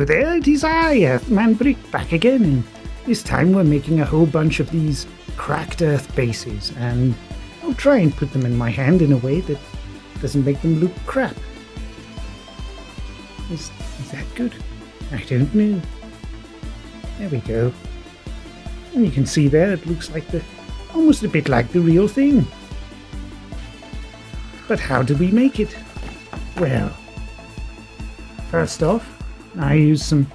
there, it is I, earthmanbrick, back again, and this time we're making a whole bunch of these cracked earth bases, and I'll try and put them in my hand in a way that doesn't make them look crap. Is that good? I don't know. There we go. And you can see there, it looks like almost a bit like the real thing. But how do we make it? Well, first off, I use some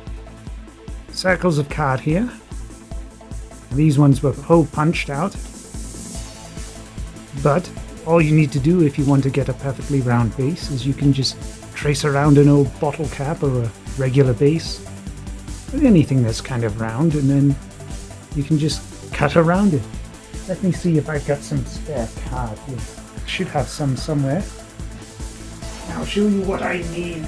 circles of card here. These ones were hole punched out. But all you need to do if you want to get a perfectly round base is you can just trace around an old bottle cap or a regular base, or anything that's kind of round, and then you can just cut around it. Let me see if I've got some spare card here. I should have some somewhere. I'll show you what I mean.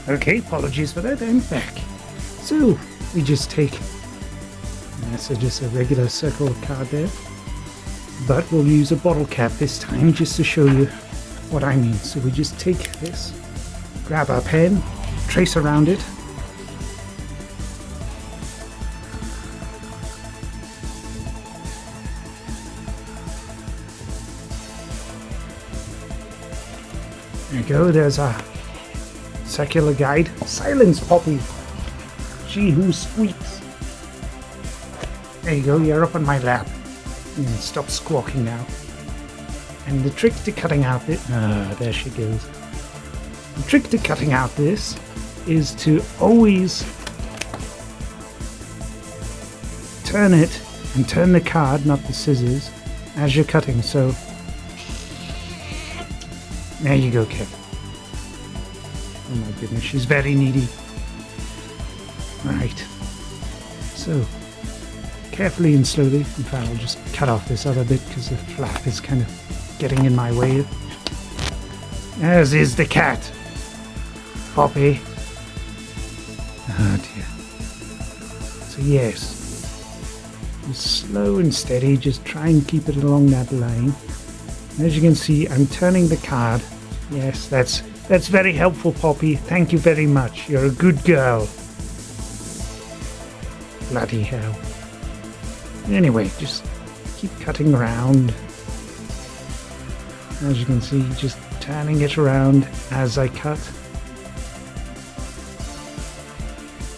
Okay, apologies for that, I'm back. So, we just take, so just a regular circle of card there, but we'll use a bottle cap this time just to show you what I mean. So we just take this, grab our pen, trace around it, there you go, there's our circular guide. Silence, Poppy! She who squeaks. There you go, you're up on my lap. Stop squawking now. And the trick to cutting out this... there she goes. The trick to cutting out this is to always turn it and turn the card, not the scissors, as you're cutting. So there you go, Kev. Oh my goodness, she's very needy. Right. So carefully and slowly. In fact, I'll just cut off this other bit because the flap is kind of getting in my way. As is the cat. Poppy. Oh dear. So yes, just slow and steady, just try and keep it along that line. And as you can see, I'm turning the card. Yes, that's very helpful, Poppy. Thank you very much. You're a good girl. Bloody hell. Anyway, just keep cutting around. As you can see, just turning it around as I cut.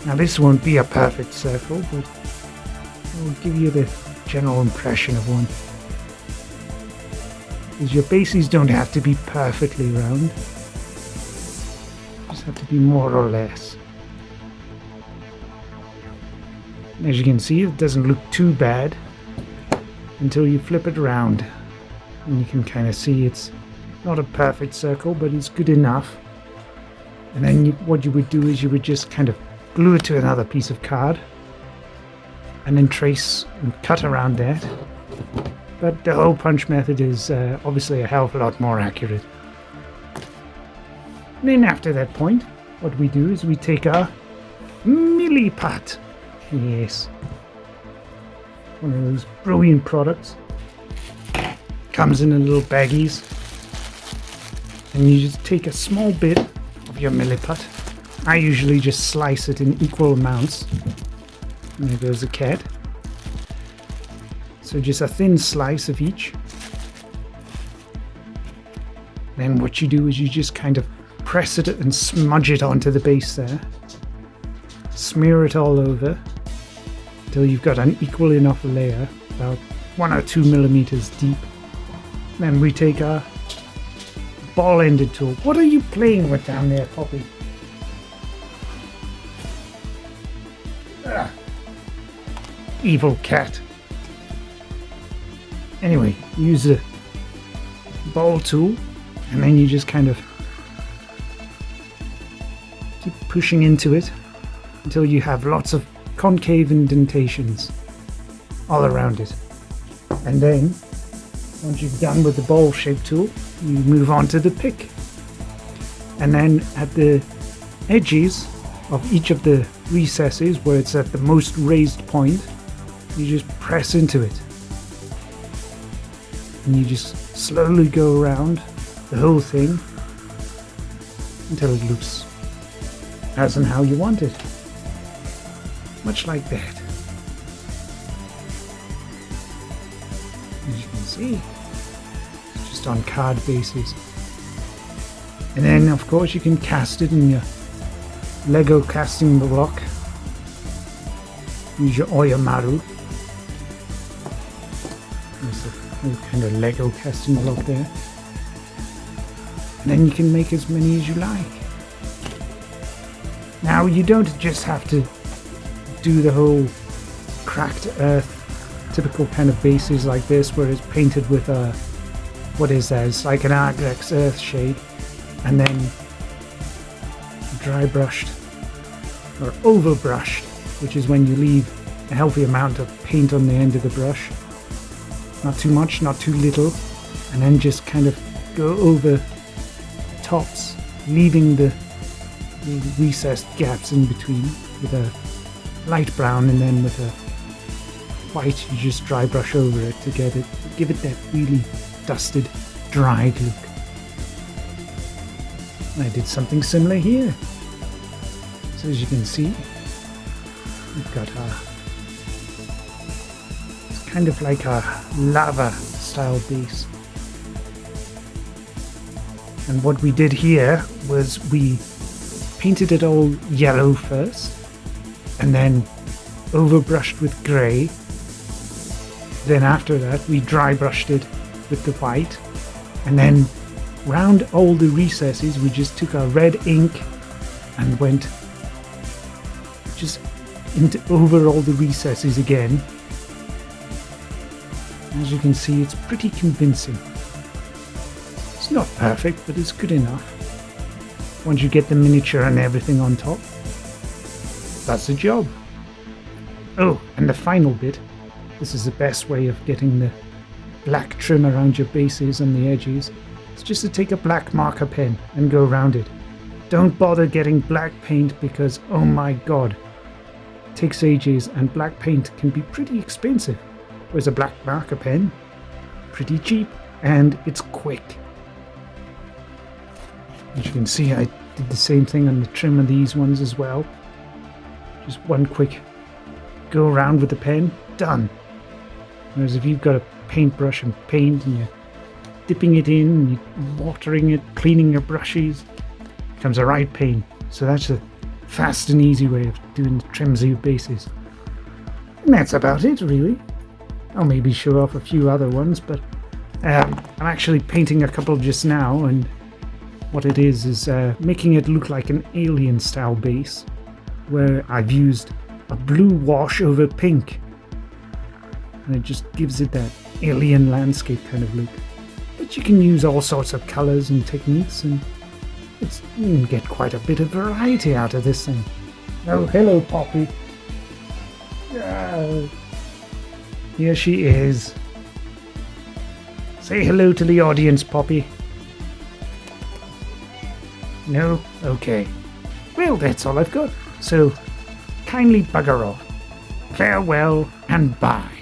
Now this won't be a perfect circle, but it will give you the general impression of one. Because your bases don't have to be perfectly round. Just have to be more or less. As you can see, it doesn't look too bad until you flip it around. And you can kind of see it's not a perfect circle, but it's good enough. And then what you would do is you would just kind of glue it to another piece of card and then trace and cut around that. But the hole punch method is obviously a hell of a lot more accurate. And then after that point, what we do is we take our milliput. Yes. One of those brilliant products. Comes in little baggies. And you just take a small bit of your milliput. I usually just slice it in equal amounts. And there goes the cat. So just a thin slice of each. Then what you do is you just kind of press it and smudge it onto the base there. Smear it all over until you've got an equal enough layer, about 1 or 2 millimeters deep. Then we take our ball-ended tool. What are you playing with down there, Poppy? Evil cat. Anyway, use the ball tool and then you just kind of keep pushing into it until you have lots of concave indentations all around it. And then once you've done with the ball shape tool, you move on to the pick. And then at the edges of each of the recesses where it's at the most raised point, you just press into it. And you just slowly go around the whole thing until it looks as and how you want it. Much like that. As you can see, it's just on card bases. And then, of course, you can cast it in your Lego casting block. Use your Oyamaru. There's a little kind of Lego casting block there. And then you can make as many as you like. Now, you don't just have to do the whole cracked earth, typical kind of bases like this, where it's painted with a, what is that? It's like an Argrex earth shade, and then dry brushed or over brushed, which is when you leave a healthy amount of paint on the end of the brush. Not too much, not too little, and then just kind of go over the tops, leaving the recessed gaps in between with a light brown, and then with a white you just dry brush over it to give it that really dusted, dried look. I did something similar here. So as you can see, we've got it's kind of like a lava style base. And what we did here was we painted it all yellow first, and then overbrushed with grey. Then after that we dry brushed it with the white, and then round all the recesses we just took our red ink and went just over all the recesses again. As you can see, it's pretty convincing. It's not perfect, but it's good enough. Once you get the miniature and everything on top, that's the job. Oh, and the final bit. This is the best way of getting the black trim around your bases and the edges. It's just to take a black marker pen and go around it. Don't bother getting black paint because, oh my god, it takes ages and black paint can be pretty expensive. Whereas a black marker pen, pretty cheap, and it's quick. As you can see, I did the same thing on the trim of these ones as well. Just one quick go around with the pen, done. Whereas if you've got a paintbrush and paint and you're dipping it in and you're watering it, cleaning your brushes, it becomes a right pain. So that's a fast and easy way of doing the trims of your bases. And that's about it, really. I'll maybe show off a few other ones, but I'm actually painting a couple just now, and what it is making it look like an alien style base, where I've used a blue wash over pink, and it just gives it that alien landscape kind of look. But you can use all sorts of colors and techniques, and you can get quite a bit of variety out of this thing. Oh, hello, Poppy. Here she is. Say hello to the audience, Poppy. No? Okay. Well, that's all I've got. So, kindly bugger off. Farewell and bye.